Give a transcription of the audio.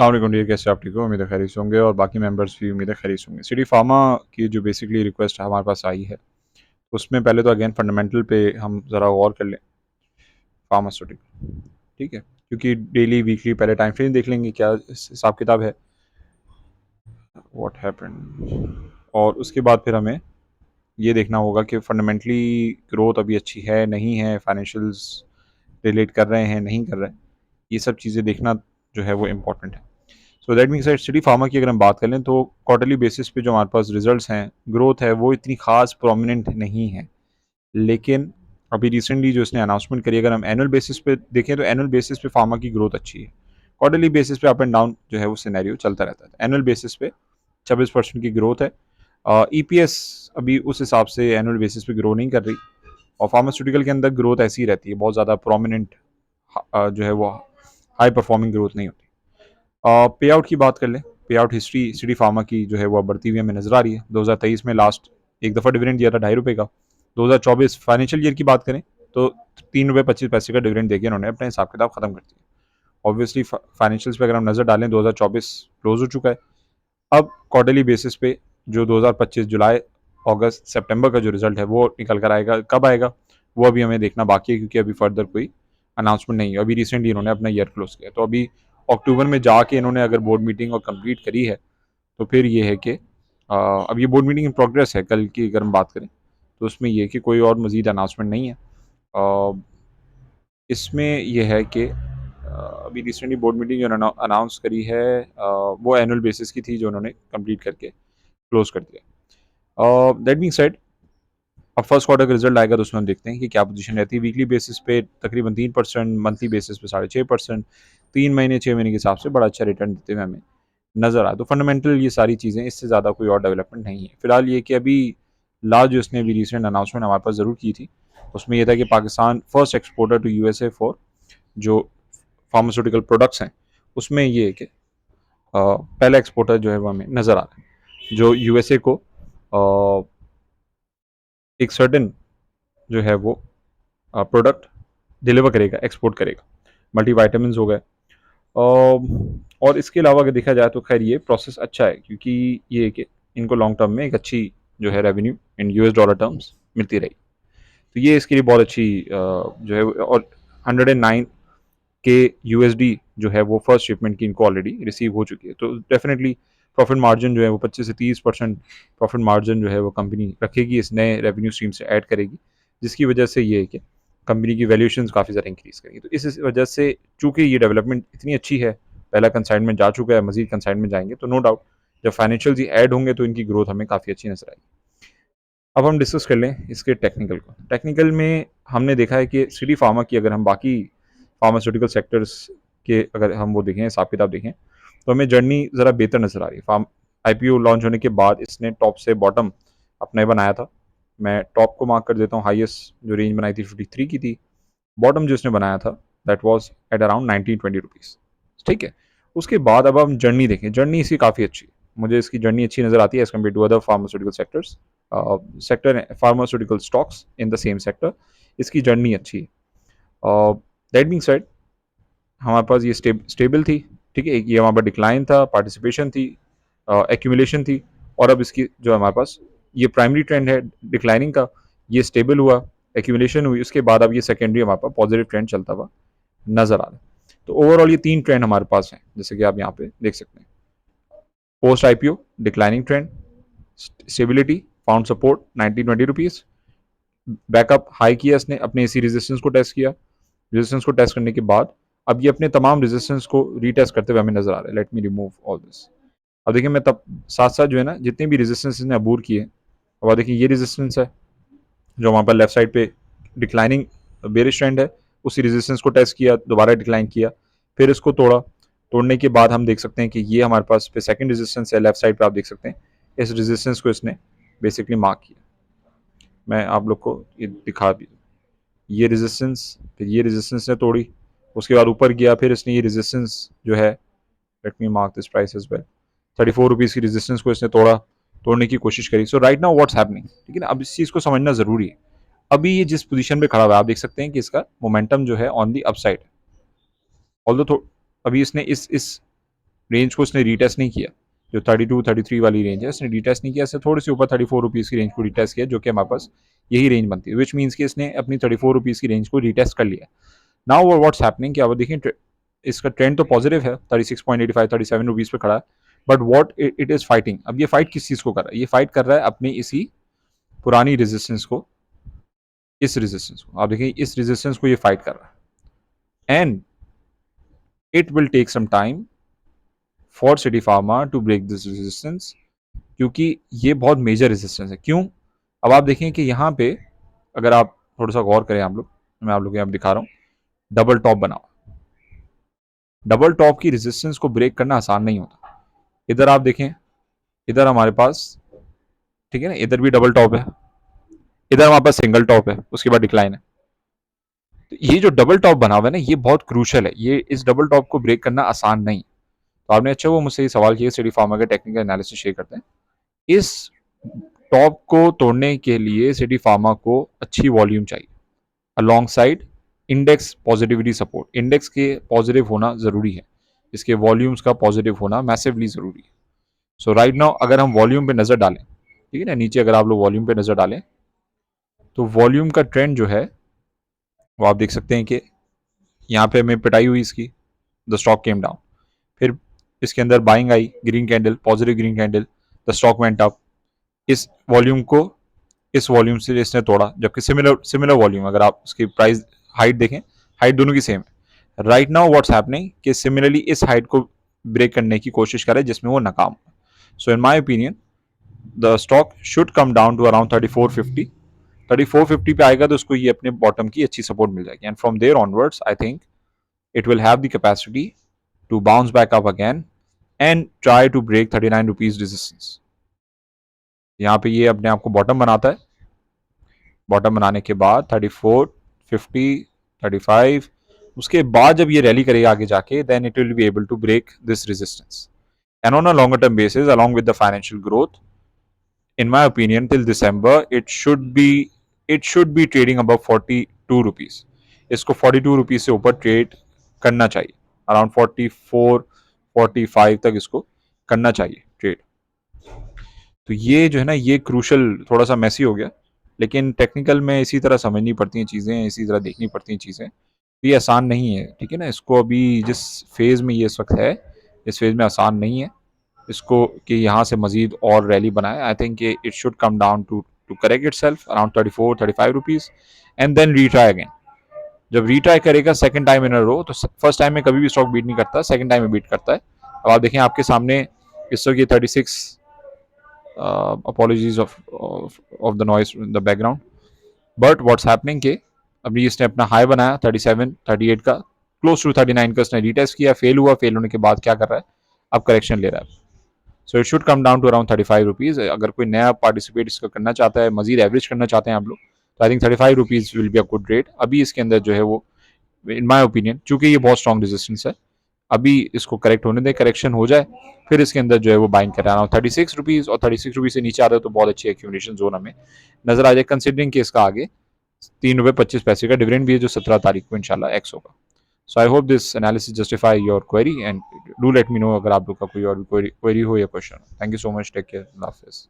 अस्सलाम वालेकुम डियर, कैसे आप ठीक हो? उम्मीद है खैरियत से होंगे और बाकी मेंबर्स भी उम्मीद है खैरियत से होंगे। सिटी फार्मा की जो बेसिकली रिक्वेस्ट हमारे पास आई है, उसमें पहले तो अगेन फंडामेंटल पे हम ज़रा गौर कर लें। फार्मास्यूटिकल, ठीक है? क्योंकि डेली वीकली पहले टाइम फ्रेम देख लेंगे क्या हिसाब किताब है, व्हाट हैपेंड, और उसके बाद फिर हमें ये देखना होगा कि फंडामेंटली ग्रोथ अभी अच्छी है नहीं है, फाइनेंशियल्स रिलेट कर रहे हैं नहीं कर रहे हैं, ये सब चीज़ें देखना जो है वो इम्पोर्टेंट है। So that means that city pharma की अगर हम बात करें तो क्वार्टरली बेसिस पे जो हमारे पास रिजल्ट्स हैं, ग्रोथ है, वो इतनी खास प्रोमिनेंट नहीं है। लेकिन अभी रिसेंटली जो इसने अनाउंसमेंट करी, अगर हम एनुअल बेसिस पे देखें तो एनुअल बेसिस पे फार्मा की ग्रोथ अच्छी है। क्वार्टरली बेसिस पे अप एंड डाउन जो है वो सिनेरियो चलता रहता है। एनुअल बेसिस पे 26% की ग्रोथ है। ईपीएस अभी उस हिसाब से एनुअल बेसिस पे ग्रो नहीं कर रही, और फार्मास्यूटिकल के अंदर ग्रोथ ऐसी ही रहती है, बहुत ज़्यादा प्रोमिनेंट जो है वो हाई परफॉर्मिंग ग्रोथ नहीं होती। पे आउट की बात कर लें, पे आउट हिस्ट्री सिटी फार्मा की जो है वो बढ़ती हुई हमें नजर आ रही है। 2023 में लास्ट एक दफ़ा डिविडेंड दिया था ₹2.5 का। 2024 फाइनेंशियल ईयर की बात करें तो ₹3.25 का डिविडेंड देके उन्होंने अपना हिसाब किताब खत्म कर दिया। ऑब्वियसली फाइनेंशियल्स पे अगर हम नज़र डालें, 2024 क्लोज हो चुका है। अब क्वार्टरली बेसिस पे जो 2025 जुलाई, अगस्त, सितंबर का जो रिजल्ट है वो निकल कर आएगा। कब आएगा वो अभी हमें देखना बाकी है, क्योंकि अभी फर्दर कोई अनाउंसमेंट नहीं है। अभी रिसेंटली इन्होंने अपना ईयर क्लोज किया, तो अभी अक्टूबर में जाके इन्होंने अगर बोर्ड मीटिंग और कंप्लीट करी है तो फिर ये है कि अब ये बोर्ड मीटिंग इन प्रोग्रेस है। कल की अगर हम बात करें तो उसमें ये है कि कोई और मज़ीद अनाउंसमेंट नहीं है। इसमें यह है कि अभी रिसेंटली बोर्ड मीटिंग जो अनाउंस करी है, वो एनुअल बेसिस की थी जो उन्होंने कंप्लीट करके क्लोज कर दिया। दैट बीइंग सेड, अब फर्स्ट क्वार्टर का रिजल्ट आएगा तो उसमें हम देखते हैं कि क्या पोजीशन रहती है। वीकली बेसिस पे तकरीबन 3%, मंथली बेसिस पे 6.5%, 3 महीने 6 महीने के हिसाब से बड़ा अच्छा रिटर्न देते हुए हमें नज़र आया। तो फंडामेंटल ये सारी चीज़ें, इससे ज़्यादा कोई और डेवलपमेंट नहीं है फिलहाल। ये कि अभी लास्ट जो इसने अभी रिसेंट अनाउंसमेंट हमारे पास ज़रूर की थी, उसमें यह था कि Pakistan first exporter to USA for जो फार्मास्यूटिकल प्रोडक्ट्स हैं, उसमें ये है कि पहला एक्सपोर्टर जो है वो हमें नज़र आ रहा है, जो यूएसए को एक सर्टन जो है वो प्रोडक्ट डिलीवर करेगा, एक्सपोर्ट करेगा। मल्टी वाइटामिन हो गए। और इसके अलावा अगर देखा जाए तो खैर ये प्रोसेस अच्छा है, क्योंकि ये है कि इनको लॉन्ग टर्म में एक अच्छी जो है revenue in US dollar terms मिलती रही। तो ये इसके लिए बहुत अच्छी जो है, और 109 के यूएसडी जो है वो फर्स्ट शिपमेंट की इनको ऑलरेडी रिसीव हो चुकी है। तो डेफिनेटली प्रॉफिट मार्जिन जो है वो 25 से 30% प्रॉफिट मार्जिन जो है वो कंपनी रखेगी, इस नए रेवेन्यू स्ट्रीम से ऐड करेगी, जिसकी वजह से ये है कि कंपनी की वैल्यूएशन काफ़ी ज़्यादा इंक्रीज़ करेगी। तो इस वजह से चूँकि ये डेवलपमेंट इतनी अच्छी है, पहला कंसाइनमेंट जा चुका है, मज़ीद कंसाइनमेंट जाएँगे, तो नो डाउट जब फाइनेंशियल्स ही ऐड होंगे तो इनकी ग्रोथ हमें काफ़ी अच्छी नज़र आएगी। अब हम डिस्कस कर लें इसके टेक्निकल को। टेक्निकल में हमने देखा है कि सिटी फार्मा की अगर हम बाकी फार्मास्यूटिकल सेक्टर्स के अगर हम वो देखें, हिसाब किताब देखें, तो हमें जर्नी ज़रा बेहतर नज़र आ रही है। आईपीओ लॉन्च होने के बाद इसने टॉप से बॉटम अपना बनाया था। मैं टॉप को मार्क कर देता हूँ, हाईएस्ट जो रेंज बनाई थी 53 की थी। बॉटम जो इसने बनाया था that was at around 1920 rupees, ठीक है? उसके बाद अब हम जर्नी देखें, जर्नी इसकी काफ़ी अच्छी है। मुझे इसकी जर्नी अच्छी नज़र आती है as compare to other pharmaceutical sectors. Sector pharmaceutical stocks in the same sector, इसकी जर्नी अच्छी है। दैट बीइंग सेड, हमारे पास ये स्टेबल थी, ठीक है? ये हमारे पास डिक्लाइन था, पार्टिसिपेशन थी, एक्यूमुलेशन थी, और अब इसकी जो हमारे पास ये प्राइमरी ट्रेंड है डिक्लाइनिंग का, ये स्टेबल हुआ, एक्यूमुलेशन हुई, उसके बाद अब ये सेकेंडरी हमारे पास पॉजिटिव ट्रेंड चलता हुआ नज़र आ रहा है। तो ओवरऑल ये 3 ट्रेंड हमारे पास हैं, जैसे कि आप यहाँ पे देख सकते हैं। Post IPO declining trend, stability, found support 1920 rupees, backup high किया इसने, अपने इसी रेजिस्टेंस को टेस्ट किया। रेजिस्टेंस को टेस्ट करने के बाद अब ये अपने तमाम रेजिस्टेंस को रीटेस्ट करते हुए हमें नजर आ रहा है। Let me remove all this. अब देखिए, मैं तब साथ साथ जो है ना, जितने भी रेजिस्टेंस ने अबूर किए, अब देखिए ये रेजिस्टेंस है जो वहाँ पर लेफ्ट साइड पे डिक्लाइनिंग बेरिश ट्रेंड है, उसी रेजिस्टेंस को टेस्ट किया, दोबारा डिक्लाइन किया, फिर इसको तोड़ा। तोड़ने के बाद हम देख सकते हैं कि ये हमारे पास पे सेकंड रेजिस्टेंस है, लेफ्ट साइड पे आप देख सकते हैं। इस रेजिस्टेंस को इसने बेसिकली मार्क किया। मैं आप लोग को ये दिखा भी, ये रेजिस्टेंस, फिर ये रेजिस्टेंस ने तोड़ी, उसके बाद ऊपर गया, फिर इसने ये रेजिस्टेंस जो है, let me mark this price as well, 34 rupees की रेजिस्टेंस को इसने तोड़ा, तोड़ने की कोशिश करी। So right now what's happening, ठीक है ना? अब इस चीज़ को समझना ज़रूरी है। अभी ये जिस पोजीशन पे खड़ा हुआ है, आप देख सकते हैं कि इसका मोमेंटम जो है ऑन दी अपसाइड है। ऑल्दो अभी इसने इस रेंज को इसने रीटेस्ट नहीं किया, जो 32-33 वाली रेंज है इसने रीटेस्ट नहीं किया, इससे थोड़ी सी ऊपर 34 रुपीज़ की रेंज को रीटेस्ट किया, जो कि हमारे पास यही रेंज बनती है, विच मीन्स कि इसने अपनी 34 रुपीज़ की रेंज को रीटेस्ट कर लिया। नाउ व्हाट्स हैपनिंग कि अब देखिए इसका ट्रेंड तो पॉजिटिव है, 36.85 37 रुपीज़ पे खड़ा है, but what it is fighting, अब ये फाइट किस चीज़ को कर रहा है, ये फाइट कर रहा है अपनी इसी पुरानी रेजिस्टेंस को, इस रेजिस्टेंस को, आप देखिए इस रेजिस्टेंस को ये फाइट कर रहा है, and it will take some time for Citi Pharma to break this resistance, क्योंकि ये बहुत मेजर रेजिस्टेंस है। क्यों? अब आप देखें कि यहाँ पे अगर आप थोड़ा सा गौर करें आप लोग, मैं आप लोग यहाँ दिखा रहा हूँ, डबल टॉप बनाओ, डबल टॉप की रेजिस्टेंस को ब्रेक करना आसान नहीं होता। इधर आप देखें, इधर हमारे पास, ठीक है ना, इधर भी डबल टॉप है, इधर हमारे पास सिंगल टॉप है, उसके बाद डिक्लाइन है। तो ये जो डबल टॉप बना हुआ है ना, ये बहुत क्रूशल है, ये इस डबल टॉप को ब्रेक करना आसान नहीं। तो आपने अच्छा वो मुझसे ये सवाल किया, सिटी फार्मा का टेक्निकल एनालिसिस शेयर करते हैं। इस टॉप को तोड़ने के लिए सिटी फार्मा को अच्छी वॉल्यूम चाहिए, along side index positivity support, index के पॉजिटिव होना जरूरी है, इसके वॉल्यूम्स का पॉजिटिव होना मैसिवली जरूरी है। सो राइट नाउ अगर हम वॉल्यूम पे नजर डालें, ठीक है ना, नीचे अगर आप लोग वॉल्यूम पे नजर डालें तो वॉल्यूम का ट्रेंड जो है वो आप देख सकते हैं कि यहाँ पे हमें पिटाई हुई इसकी, द स्टॉक केम डाउन, फिर इसके अंदर buying I, green candle, positive green candle, the stock went up, इस वॉल्यूम को इस वॉल्यूम से इसने तोड़ा, जबकि सिमिलर सिमिलर वॉल्यूम अगर आप इसकी प्राइस हाइट देखें, हाइट दोनों की सेम है। राइट नाउ व्हाट्स हैपनिंग कि सिमिलरली इस हाइट को ब्रेक करने की कोशिश करे जिसमें वो नाकाम। So in my opinion the stock should come down to around 3450, 3450 पे आएगा तो उसको ये अपने बॉटम की अच्छी सपोर्ट मिल जाएगी, and from there onwards I think it will have the capacity to bounce back up again and try to break 39 rupees resistance। यहाँ पे ये अपने आप को बॉटम बनाता है, बॉटम बनाने के बाद 34 50 35, उसके बाद जब ये रैली करेगा आगे जाके then it will be able to break this resistance, and on a longer term basis along with the financial growth in my opinion till December it should be trading above 42 rupees, इसको 42 rupees से ऊपर trade करना चाहिए, around 44 45 तक इसको करना चाहिए trade. तो ये जो है ना, ये क्रूशल थोड़ा सा मैसी हो गया, लेकिन टेक्निकल में इसी तरह समझनी पड़ती हैं चीज़ें, इसी तरह देखनी पड़ती हैं चीज़ें, तो ये आसान नहीं है, ठीक है ना। इसको अभी जिस फेज़ में ये इस वक्त है, इस फेज़ में आसान नहीं है इसको कि यहाँ से मजीद और रैली बनाए। I think it should come down to correct itself around 34 35 rupees and then retry again. जब रीट्राई करेगा second time in a row, तो फर्स्ट टाइम में कभी भी स्टॉक बीट नहीं करता, सेकंड टाइम में बीट करता है। अब आप देखें आपके सामने इस वक्त ये 36, apologies of the noise in the background, but what's happening के अभी इसने अपना हाई बनाया 37 38 का, क्लोज टू 39 का इसने रीटेस्ट किया, फेल हुआ, फेल होने के बाद क्या कर रहा है, अब करेक्शन ले रहा है। So it should come down to around 35 rupees. अगर कोई नया पार्टिसिपेट इसका करना चाहता है, मजीद एवरेज करना चाहते हैं आप लोग, तो I think 35 rupees will be a good rate. अभी इसके अंदर जो है वो इन माई ओपिनियन, चूंकि ये बहुत स्ट्रॉन्ग रेजिस्टेंस है, अभी इसको करेक्ट होने दें, करेक्शन हो जाए फिर इसके अंदर जो है वो बाइंग कर रहा हूँ 36 रुपीज़, और 36 रुपीज़ से नीचे आ रहा है तो बहुत अच्छी एक्यूमुलेशन जोन हमें नजर आ जाए, कंसिडरिंग कि इसका आगे 3 रुपये 25 पैसे का डिविडेंड भी है जो 17 तारीख को इंशाल्लाह एक्स होगा। So I hope this analysis justify your query and do let me know अगर आप लोग का कोई और क्वेरी हो या question. Thank you so much, take care, अल्लाह हाफिज़।